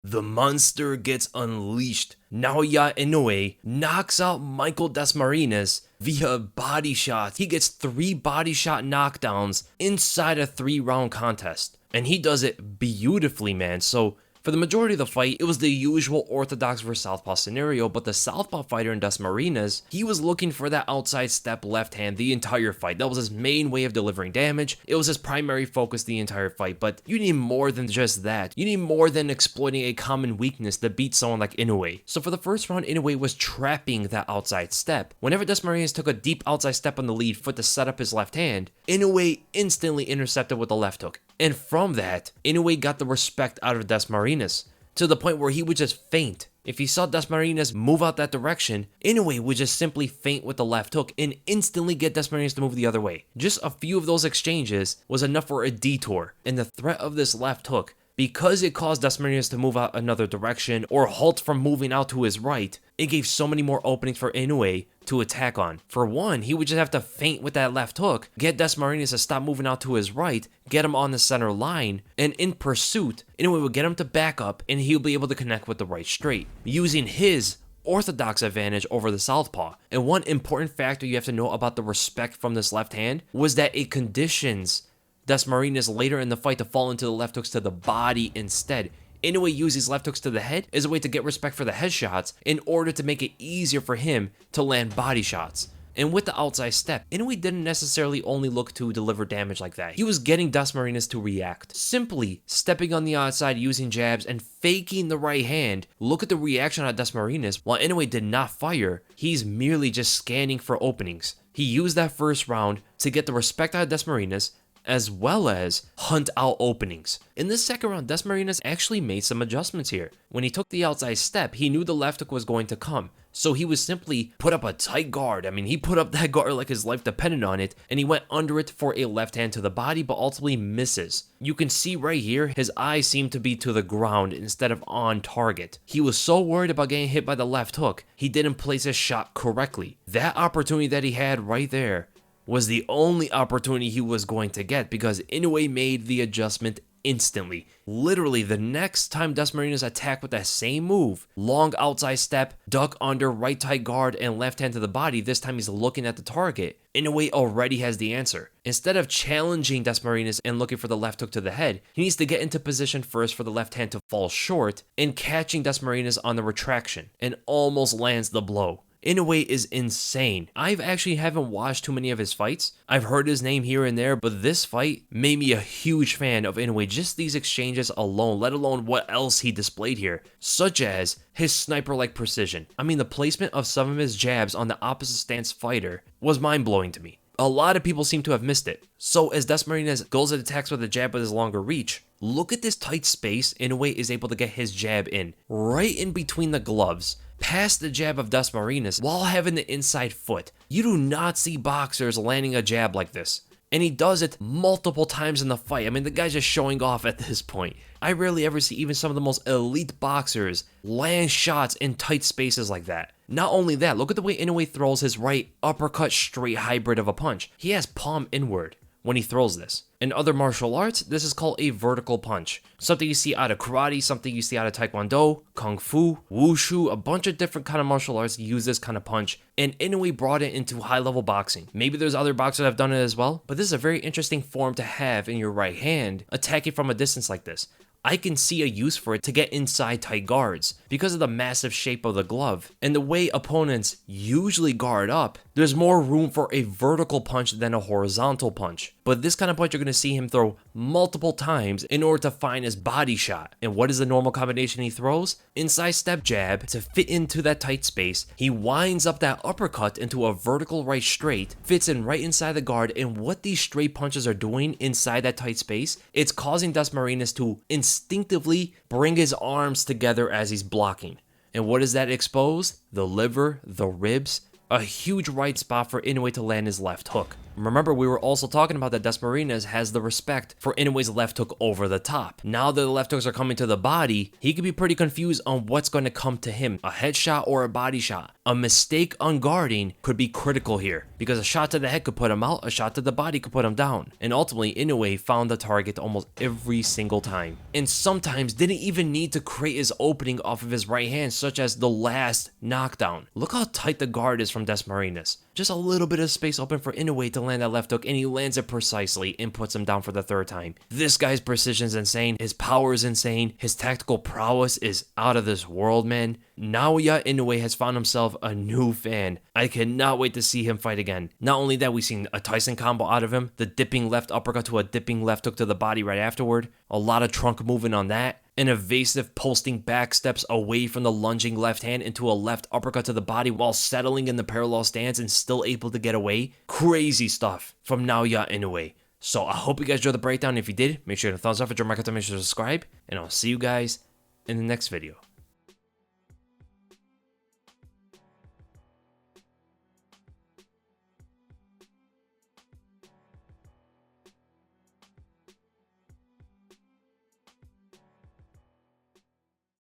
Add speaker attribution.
Speaker 1: The monster gets unleashed. Naoya Inoue knocks out Michael Dasmarinas via body shots. He gets 3 body shot knockdowns inside a 3-round contest. And he does it beautifully, man. So for the majority of the fight, it was the usual orthodox versus southpaw scenario, but the southpaw fighter in Dasmarinas, he was looking for that outside step left hand the entire fight. That was his main way of delivering damage. It was his primary focus the entire fight, but you need more than just that. You need more than exploiting a common weakness to beat someone like Inoue. So for the first round, Inoue was trapping that outside step. Whenever Dasmarinas took a deep outside step on the lead foot to set up his left hand, Inoue instantly intercepted with a left hook. And from that, Inoue got the respect out of Dasmarinas, to the point where he would just feint. If he saw Dasmarinas move out that direction, Inoue would just simply feint with the left hook and instantly get Dasmarinas to move the other way. Just a few of those exchanges was enough for a detour, and the threat of this left hook, because it caused Dasmarinas to move out another direction or halt from moving out to his right, it gave so many more openings for Inoue to attack on. For one, he would just have to feint with that left hook, get Dasmarinas to stop moving out to his right, get him on the center line, and in pursuit, Inoue would get him to back up and he'll be able to connect with the right straight, using his orthodox advantage over the southpaw. And one important factor you have to know about the respect from this left hand was that it conditions Dasmarinas later in the fight to fall into the left hooks to the body instead. Inoue uses left hooks to the head as a way to get respect for the headshots in order to make it easier for him to land body shots. And with the outside step, Inoue didn't necessarily only look to deliver damage like that. He was getting Dasmarinas to react. Simply stepping on the outside using jabs and faking the right hand. Look at the reaction on Dasmarinas. While Inoue did not fire, he's merely just scanning for openings. He used that first round to get the respect out of Dasmarinas, as well as hunt out openings. In this second round, Dasmarinas actually made some adjustments here. When he took the outside step, he knew the left hook was going to come, so he was simply put up a tight guard. I mean, he put up that guard like his life depended on it, and he went under it for a left hand to the body, but ultimately misses. You can see right here, his eyes seem to be to the ground instead of on target. He was so worried about getting hit by the left hook, he didn't place his shot correctly. That opportunity that he had right there was the only opportunity he was going to get, because Inoue made the adjustment instantly. Literally, the next time Dasmarinas attacked with that same move, long outside step, duck under, right tight guard, and left hand to the body, this time he's looking at the target, Inoue already has the answer. Instead of challenging Dasmarinas and looking for the left hook to the head, he needs to get into position first for the left hand to fall short, and catching Dasmarinas on the retraction, and almost lands the blow. Inoue is insane. I actually haven't watched too many of his fights. I've heard his name here and there, but this fight made me a huge fan of Inoue. Just these exchanges alone, let alone what else he displayed here, such as his sniper-like precision. I mean, the placement of some of his jabs on the opposite stance fighter was mind-blowing to me. A lot of people seem to have missed it. So as Dasmarinas goes and attacks with a jab with his longer reach, look at this tight space Inoue is able to get his jab in, right in between the gloves, past the jab of Dasmarinas while having the inside foot. You do not see boxers landing a jab like this. And he does it multiple times in the fight. I mean, the guy's just showing off at this point. I rarely ever see even some of the most elite boxers land shots in tight spaces like that. Not only that, look at the way Inoue throws his right uppercut straight hybrid of a punch. He has palm inward when he throws this. In other martial arts, this is called a vertical punch. Something you see out of karate, something you see out of taekwondo, kung fu, wushu, a bunch of different kind of martial arts use this kind of punch, and Inoue brought it into high-level boxing. Maybe there's other boxers that have done it as well, but this is a very interesting form to have in your right hand, attacking from a distance like this. I can see a use for it to get inside tight guards because of the massive shape of the glove and the way opponents usually guard up. There's more room for a vertical punch than a horizontal punch. But this kind of punch, you're going to see him throw multiple times in order to find his body shot. And what is the normal combination he throws? Inside step jab to fit into that tight space. He winds up that uppercut into a vertical right straight, fits in right inside the guard. And what these straight punches are doing inside that tight space, it's causing Dasmarinas to instinctively bring his arms together as he's blocking. And what does that expose? The liver, the ribs, a huge right spot for Inoue to land his left hook. Remember, we were also talking about that Dasmarinas has the respect for Inoue's left hook over the top. Now that the left hooks are coming to the body, he could be pretty confused on what's going to come to him, a headshot or a body shot. A mistake on guarding could be critical here. because a shot to the head could put him out, a shot to the body could put him down. And ultimately, Inoue found the target almost every single time. And sometimes didn't even need to create his opening off of his right hand, such as the last knockdown. Look how tight the guard is from Dasmarinas. Just a little bit of space open for Inoue to land that left hook, and he lands it precisely and puts him down for the third time. This guy's precision is insane, his power is insane, his tactical prowess is out of this world, man. Naoya Inoue has found himself a new fan. I cannot wait to see him fight again. Not only that, we've seen a Tyson combo out of him, the dipping left uppercut to a dipping left hook to the body right afterward, a lot of trunk movement on that, an evasive posting back steps away from the lunging left hand into a left uppercut to the body while settling in the parallel stance and still able to get away. Crazy stuff from Naoya Inoue. So I hope you guys enjoyed the breakdown. If you did, make sure to thumbs up, if you're Michael, make sure to subscribe, and I'll see you guys in the next video.